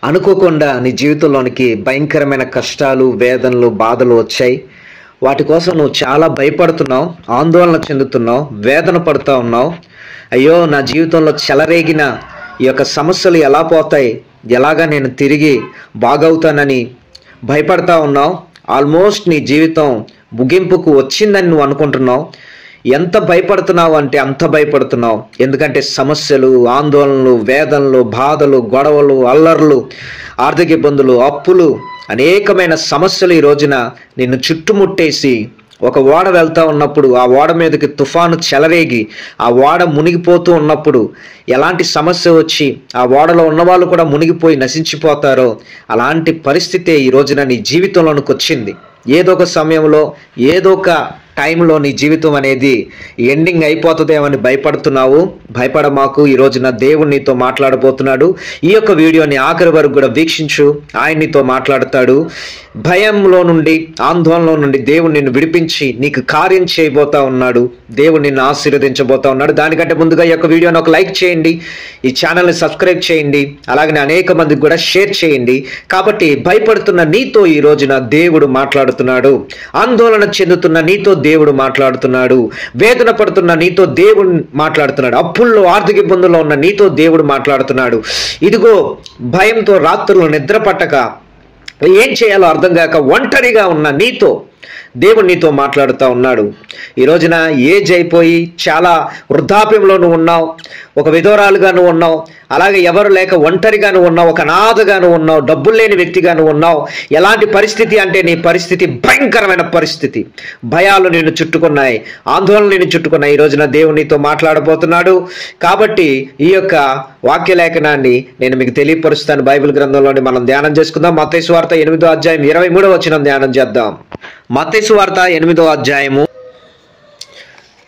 అనుకోకుండా నీ జీవితంలోనికి భయంకరమైన కష్టాలు, వేదనలు, బాధలు వచ్చాయి. వాటి కోసం నువ్వు చాలా భయపడుతున్నావు, ఆందోళన చెందుతున్నావు, వేదన పడుతూ ఉన్నావు. అయ్యో, నా జీవితంలో చెలరేగిన ఈ యొక్క సమస్యలు ఎలా పోతాయి, ఎలాగా నేను తిరిగి బాగవుతానని భయపడతా ఉన్నావు. ఆల్మోస్ట్ నీ జీవితం ముగింపుకు వచ్చిందని నువ్వు అనుకుంటున్నావు. ఎంత భయపడుతున్నావు అంటే అంత భయపడుతున్నావు. ఎందుకంటే సమస్యలు, ఆందోళనలు, వేదనలు, బాధలు, గొడవలు, అల్లర్లు, ఆర్థిక ఇబ్బందులు, అప్పులు, అనేకమైన సమస్యలు ఈ రోజున నిన్ను చుట్టుముట్టేసి ఒక ఓడ వెళ్తూ ఉన్నప్పుడు ఆ ఓడ మీదకి తుఫాను చెలరేగి ఆ ఓడ మునిగిపోతూ ఉన్నప్పుడు ఎలాంటి సమస్య వచ్చి ఆ ఓడలో ఉన్నవాళ్ళు కూడా మునిగిపోయి నశించిపోతారో అలాంటి పరిస్థితే ఈ రోజున నీ జీవితంలోనికి వచ్చింది. ఏదో ఒక సమయంలో, ఏదో ఒక టైంలో నీ జీవితం అనేది ఎండింగ్ అయిపోతుందేమని భయపడుతున్నావు. భయపడమాకు. ఈ రోజున దేవుడు నీతో మాట్లాడబోతున్నాడు. ఈ యొక్క వీడియోని ఆఖరి వరకు కూడా వీక్షించు. ఆయన నీతో మాట్లాడతాడు. భయంలో నుండి, ఆందోళనలో నుండి దేవుడు నిన్ను విడిపించి నీకు కార్యం చేయబోతా ఉన్నాడు. దేవుడు నిన్ను ఆశీర్వదించబోతా ఉన్నాడు. దానికంటే ముందుగా ఈ యొక్క వీడియోని ఒక లైక్ చేయండి, ఈ ఛానల్ని సబ్స్క్రైబ్ చేయండి, అలాగనే అనేక మందికి కూడా షేర్ చేయండి. కాబట్టి భయపడుతున్న నీతో ఈ రోజున దేవుడు మాట్లాడుతున్నాడు. ఆందోళన చెందుతున్న నీతో దేవుడు మాట్లాడుతున్నాడు. వేదన పడుతున్న నీతో దేవుడు మాట్లాడుతున్నాడు. అప్పుల్లో, ఆర్థిక ఇబ్బందుల్లో ఉన్న నీతో దేవుడు మాట్లాడుతున్నాడు. ఇదిగో, భయంతో రాత్రులు నిద్ర పట్టక ఏం చేయాలో అర్థం కాక ఒంటరిగా ఉన్న నీతో దేవుడు నీతో మాట్లాడుతూ ఉన్నాడు. ఈ రోజున ఏజ్ అయిపోయి చాలా వృద్ధాప్యంలో నువ్వు ఉన్నావు, ఒక విధవరాలుగా నువ్వు ఉన్నావు, అలాగే ఎవరు లేక ఒంటరిగా నువ్వు ఉన్నావు, ఒక అనాథగా నువ్వు ఉన్నావు, డబ్బులు లేని వ్యక్తిగా నువ్వు ఉన్నావు. ఎలాంటి పరిస్థితి అంటే నీ పరిస్థితి భయంకరమైన పరిస్థితి. భయాలు నిన్ను చుట్టుకున్నాయి, ఆందోళన నిన్ను చుట్టుకున్నాయి. ఈ రోజున దేవుడు నీతో మాట్లాడబోతున్నాడు. కాబట్టి ఈ యొక్క వాక్య లేఖనాన్ని నేను మీకు తెలియపరుస్తాను. బైబిల్ గ్రంథంలోని మనం ధ్యానం చేసుకుందాం. మత్తయి సువార్త 8వ అధ్యాయం 23వ వచనం ధ్యానం చేద్దాం. మత్తయి సువార్త 8వ అధ్యాయము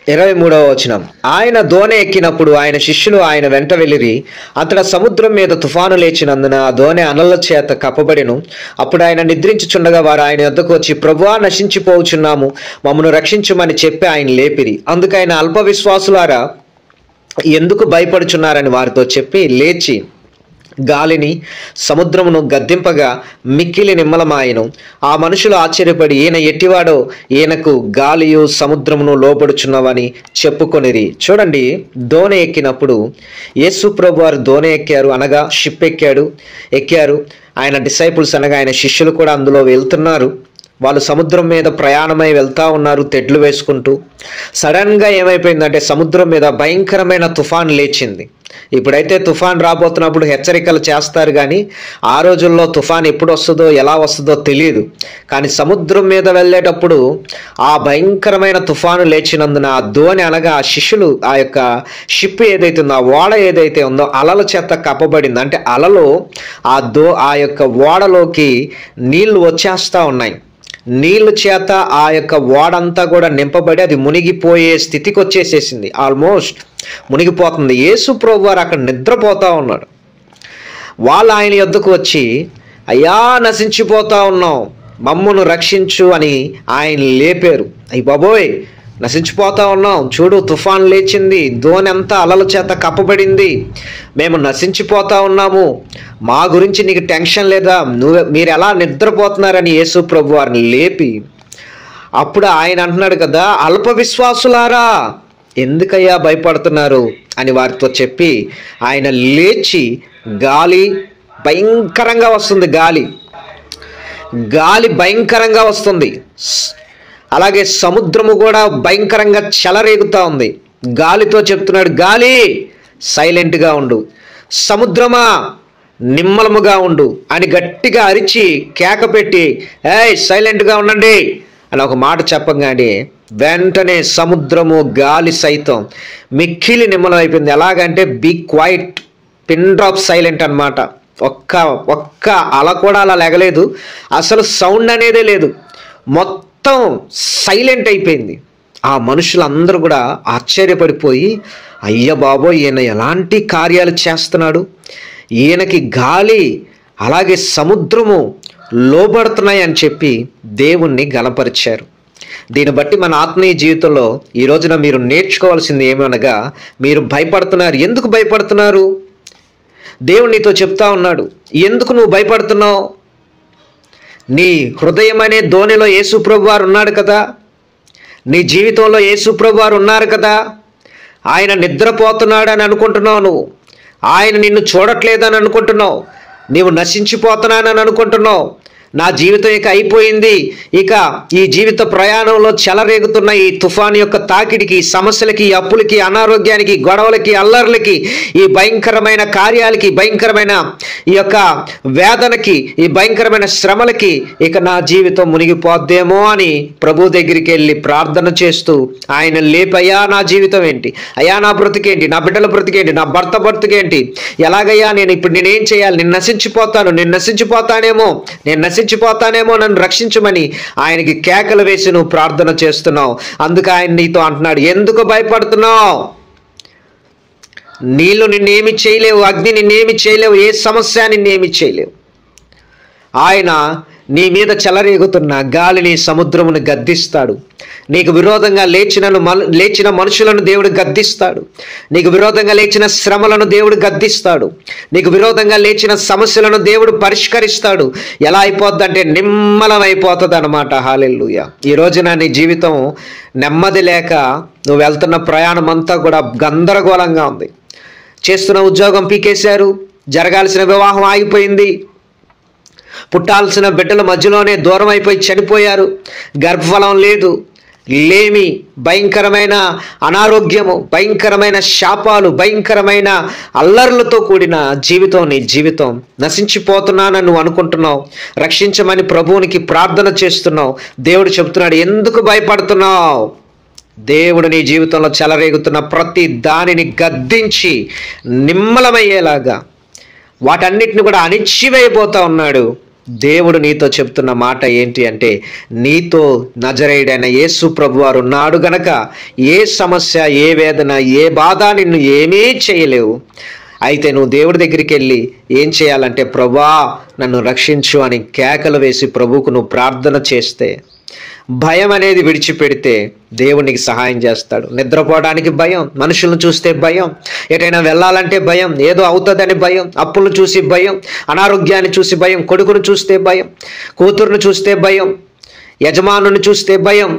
23వ వచనం. ఆయన దోణి ఎక్కినప్పుడు ఆయన శిష్యులు ఆయన వెంట వెళ్ళిరి. అంతటా సముద్రం మీద తుఫాను లేచినందున ఆ దోణి అలల చేత కప్పబడెను. అప్పుడు ఆయన నిద్రించుచుండగా వారు ఆయన వద్దకు వచ్చి, ప్రభువా, నశించిపోవచ్చున్నాము, మమ్మను రక్షించుమని చెప్పి ఆయన లేపిరి. అందుకైన అల్ప విశ్వాసులారా ఎందుకు భయపడుచున్నారని వారితో చెప్పి లేచి గాలిని, సముద్రమును గద్దింపగా మిక్కిలి నిమ్మలమాయెను. ఆ మనుషులు ఆశ్చర్యపడి, ఈయన ఎట్టివాడో, ఈయనకు గాలియు సముద్రమును లోబడుచున్నవని చెప్పుకొనిరి. చూడండి, దోణి ఎక్కినప్పుడు యేసు ప్రభు వారు దోణి ఎక్కారు, అనగా షిప్ ఎక్కారు. ఆయన డిసైపుల్స్ అనగా ఆయన శిష్యులు కూడా అందులో వెళ్తున్నారు. వాళ్ళు సముద్రం మీద ప్రయాణమై వెళ్తూ ఉన్నారు, తెడ్లు వేసుకుంటూ. సడన్గా ఏమైపోయిందంటే సముద్రం మీద భయంకరమైన తుఫాన్ లేచింది. ఇప్పుడైతే తుఫాన్ రాబోతున్నప్పుడు హెచ్చరికలు చేస్తారు, కానీ ఆ రోజుల్లో తుఫాన్ ఎప్పుడు వస్తుందో, ఎలా వస్తుందో తెలియదు. కానీ సముద్రం మీద వెళ్ళేటప్పుడు ఆ భయంకరమైన తుఫాను లేచినందున ఆ దోణి అనగా ఆ శిష్యులు, ఆ యొక్క షిప్ ఏదైతే ఉందో, ఆ ఓడ ఏదైతే ఉందో అలల చేత కప్పబడింది. అంటే అలలు ఆ యొక్క ఓడలోకి నీళ్లు వచ్చేస్తూ ఉన్నాయి. నీళ్ళ చేత ఆ యొక్క ఓడంతా కూడా నింపబడి అది మునిగిపోయే స్థితికి వచ్చేసేసింది. ఆల్మోస్ట్ మునిగిపోతుంది. యేసు ప్రభు వారు అక్కడ నిద్రపోతూ ఉన్నాడు. వాళ్ళు ఆయన యొద్దకు వచ్చి, అయ్యా, నశించిపోతా ఉన్నాం, మమ్మను రక్షించు అని ఆయన లేపారు. అయ్య బాబోయ్, నశించిపోతా ఉన్నాం, చూడు తుఫాన్ లేచింది, దోణి అంతా అలల చేత కప్పబడింది, మేము నశించిపోతా ఉన్నాము, మా గురించి నీకు టెన్షన్ లేదా, మీరు ఎలా నిద్రపోతున్నారని యేసు ప్రభు వారిని లేపి, అప్పుడు ఆయన అంటున్నాడు కదా, అల్ప విశ్వాసులారా ఎందుకయ్యా భయపడుతున్నారు అని వారితో చెప్పి ఆయన లేచి, గాలి భయంకరంగా వస్తుంది, గాలి భయంకరంగా వస్తుంది, అలాగే సముద్రము కూడా భయంకరంగా చెలరేగుతూ ఉంది. గాలితో చెప్తున్నాడు, గాలి సైలెంట్గా ఉండు, సముద్రమా నిమ్మలముగా ఉండు అని గట్టిగా అరిచి కేక పెట్టి, ఏయ్ సైలెంట్గా ఉండండి అని ఒక మాట చెప్పగానే వెంటనే సముద్రము, గాలి సైతం మిక్కిలి నిమ్మలం అయిపోయింది. ఎలాగంటే be quiet, pin drop silent అనమాట. ఒక్క అల కూడా అలా లెగలేదు, అసలు సౌండ్ అనేదే లేదు, మొత్తం సైలెంట్ అయిపోయింది. ఆ మనుషులందరూ కూడా ఆశ్చర్యపడిపోయి, అయ్య బాబో, ఈయన ఎలాంటి కార్యాలు చేస్తున్నాడు, ఈయనకి గాలి అలాగే సముద్రము లోబడుతున్నాయి అని చెప్పి దేవుణ్ణి గణపరిచారు. దీన్ని బట్టి మన ఆత్మీయ జీవితంలో ఈ రోజున మీరు నేర్చుకోవాల్సింది ఏమనగా, మీరు భయపడుతున్నారు. ఎందుకు భయపడుతున్నారు? దేవుడు నీతో చెప్తా ఉన్నాడు, ఎందుకు నువ్వు భయపడుతున్నావు? నీ హృదయం అనే ధోనిలో యేసుప్రభు వారు ఉన్నాడు కదా, నీ జీవితంలో యేసుప్రభు వారు ఉన్నారు కదా. ఆయన నిద్రపోతున్నాడని అనుకుంటున్నావు నువ్వు, ఆయన నిన్ను చూడట్లేదని అనుకుంటున్నావు, నీవు నశించిపోతున్నానని అనుకుంటున్నావు. నా జీవితం ఇక అయిపోయింది, ఇక ఈ జీవిత ప్రయాణంలో చెలరేగుతున్న ఈ తుఫాను యొక్క తాకిడికి, ఈ సమస్యలకి, ఈ అప్పులకి, అనారోగ్యానికి, గొడవలకి, అల్లర్లకి, ఈ భయంకరమైన కార్యాలకి, భయంకరమైన ఈ యొక్క వేదనకి, ఈ భయంకరమైన శ్రమలకి ఇక నా జీవితం మునిగిపోద్దేమో అని ప్రభు దగ్గరికి వెళ్ళి ప్రార్థన చేస్తూ ఆయన లేపయ్యా నా జీవితం ఏంటి, అయ్యా నా బ్రతికేంటి, నా బిడ్డల బ్రతికేంటి, నా భర్త బ్రతికేంటి, ఎలాగయ్యా నేను ఇప్పుడు నేనేం చేయాలి, నేను నశించిపోతానేమో నన్ను రక్షించమని ఆయనకి కేకలు వేసి నువ్వు ప్రార్థన చేస్తున్నావు. అందుకు ఆయన నీతో అంటున్నాడు, ఎందుకు భయపడుతున్నావు? నీళ్లు నిన్నేమి చేయలేవు, అగ్ని నిన్నేమి చేయలేవు, ఏ సమస్య నిన్నేమి చేయలేవు. ఆయన నీ మీద చెలరేగుతున్న గాలిని, సముద్రమును గద్దిస్తాడు. నీకు విరోధంగా లేచిన మనుషులను దేవుడు గద్దిస్తాడు. నీకు విరోధంగా లేచిన శ్రమలను దేవుడు గద్దిస్తాడు. నీకు విరోధంగా లేచిన సమస్యలను దేవుడు పరిష్కరిస్తాడు. ఎలా అయిపోద్దంటే నిమ్మలం అయిపోతుంది అనమాట. హల్లెలూయా. ఈ రోజున నీ జీవితం నెమ్మది లేక నువ్వు వెళ్తున్న ప్రయాణం అంతా కూడా గందరగోళంగా ఉంది. చేస్తున్న ఉద్యోగం పీకేశారు, జరగాల్సిన వివాహం ఆగిపోయింది, పుట్టాల్సిన బిడ్డల మధ్యలోనే దూరం అయిపోయి చనిపోయారు, గర్భఫలం లేదు, లేమి, భయంకరమైన అనారోగ్యము, భయంకరమైన శాపాలు, భయంకరమైన అల్లర్లతో కూడిన జీవితం. నీ జీవితం నశించిపోతున్నానని నువ్వు అనుకుంటున్నావు, రక్షించమని ప్రభువునికి ప్రార్థన చేస్తున్నావు. దేవుడు చెప్తున్నాడు, ఎందుకు భయపడుతున్నావు? దేవుడు నీ జీవితంలో చెలరేగుతున్న ప్రతి దానిని గద్దించి నిమ్మలమయ్యేలాగా వాటన్నిటిని కూడా అణిచివేయబోతా ఉన్నాడు. దేవుడు నీతో చెప్తున్న మాట ఏంటి అంటే, నీతో నజరేయుడైన యేసు ప్రభు వారు ఉన్నాడు గనక ఏ సమస్య, ఏ వేదన, ఏ బాధ నిన్ను ఏమీ చేయలేవు. అయితే నువ్వు దేవుడి దగ్గరికి వెళ్ళి ఏం చేయాలంటే, ప్రభువా నన్ను రక్షించు అని కేకలు వేసి ప్రభువుకు నువ్వు ప్రార్థన చేస్తే, భయం అనేది విడిచిపెడితే దేవునికి సహాయం చేస్తాడు. నిద్రపోవడానికి భయం, మనుషులను చూస్తే భయం, ఎటైనా వెళ్ళాలంటే భయం, ఏదో అవుతుందని భయం, అప్పులను చూసి భయం, అనారోగ్యాన్ని చూసి భయం, కొడుకును చూస్తే భయం, కూతురును చూస్తే భయం, యజమానుని చూస్తే భయం,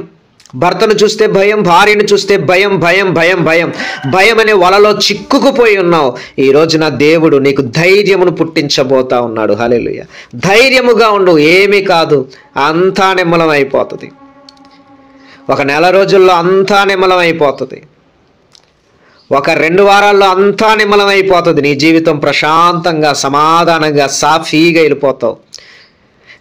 భర్తను చూస్తే భయం, భార్యను చూస్తే భయం, భయం భయం భయం భయం అనే వలలో చిక్కుకుపోయి ఉన్నావు. ఈ రోజున దేవుడు నీకు ధైర్యమును పుట్టించబోతా ఉన్నాడు. హల్లెలూయా. ధైర్యముగా ఉండు, ఏమీ కాదు, అంతా నిమ్మలం అయిపోతుంది. ఒక నెల రోజుల్లో అంతా నిమ్మలం అయిపోతుంది. ఒక 2 వారాల్లో అంతా నిమ్మలం అయిపోతుంది. నీ జీవితం ప్రశాంతంగా, సమాధానంగా, సాఫీగా వెళ్ళిపోతావు.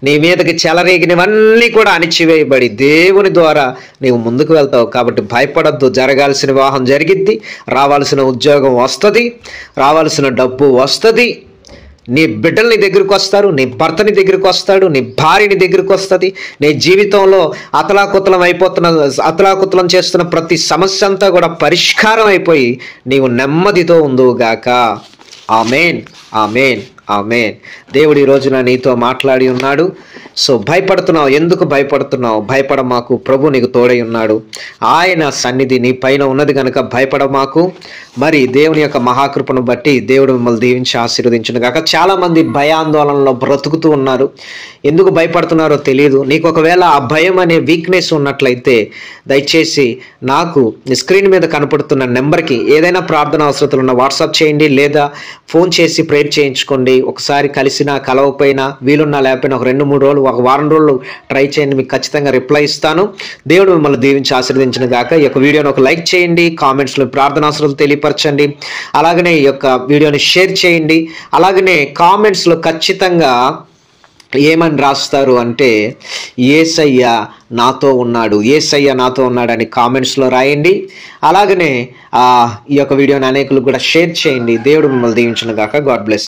నీ మీదకి చెలరేగినవన్నీ కూడా అణిచివేయబడి దేవుని ద్వారా నీవు ముందుకు వెళ్తావు. కాబట్టి భయపడద్దు. జరగాల్సిన వివాహం జరిగిద్ది, రావాల్సిన ఉద్యోగం వస్తుంది, రావాల్సిన డబ్బు వస్తుంది, నీ బిడ్డలు నీ దగ్గరికి వస్తారు, నీ భర్త నీ దగ్గరికి వస్తాడు, నీ భార్య నీ దగ్గరికి వస్తుంది. నీ జీవితంలో అతలాకుతలం చేస్తున్న ప్రతి సమస్య అంతా కూడా పరిష్కారం అయిపోయి నీవు నెమ్మదితో ఉందువుగాక. ఆమేన్, ఆమేన్, ఆమేన్. దేవుడు ఈ రోజున నీతో మాట్లాడి ఉన్నాడు. సో భయపడుతున్నావు, ఎందుకు భయపడుతున్నావు? భయపడమాకు, ప్రభు నీకు తోడై ఉన్నాడు. ఆయన సన్నిధి నీ పైన ఉన్నది కనుక భయపడమాకు. మరి దేవుని యొక్క మహాకృపను బట్టి దేవుడు మిమ్మల్ని దీవించి ఆశీర్వదించును గాక. చాలామంది భయాందోళనలో బ్రతుకుతూ ఉన్నారు. ఎందుకు భయపడుతున్నారో తెలియదు. నీకు ఒకవేళ ఆ భయం అనే వీక్నెస్ ఉన్నట్లయితే దయచేసి నాకు స్క్రీన్ మీద కనపడుతున్న నెంబర్కి ఏదైనా ప్రార్థన అవసరతలు ఉన్న వాట్సాప్ చేయండి, లేదా ఫోన్ చేసి ప్రేయర్ చేయించుకోండి. ఒకసారి కలిసినా కలవకపోయినా, వీలున్నా లేకపోయినా ఒక 2-3 రోజులు, ఒక వారం రోజులు ట్రై చేయండి, మీకు ఖచ్చితంగా రిప్లై ఇస్తాను. దేవుడు మిమ్మల్ని దీవించి ఆశీర్వదించిన గాక. ఈ యొక్క వీడియోని ఒక లైక్ చేయండి, కామెంట్స్లో ప్రార్థన అవసరాలు తెలియపరచండి, అలాగనే ఈ యొక్క వీడియోని షేర్ చేయండి. అలాగనే కామెంట్స్లో ఖచ్చితంగా ఏమని రాస్తారు అంటే, యేసయ్య నాతో ఉన్నాడు, యేసయ్య నాతో ఉన్నాడు అని కామెంట్స్లో రాయండి. అలాగనే ఈ యొక్క వీడియోని అనేకులకు కూడా షేర్ చేయండి. దేవుడు మిమ్మల్ని దీవించును గాక. God bless.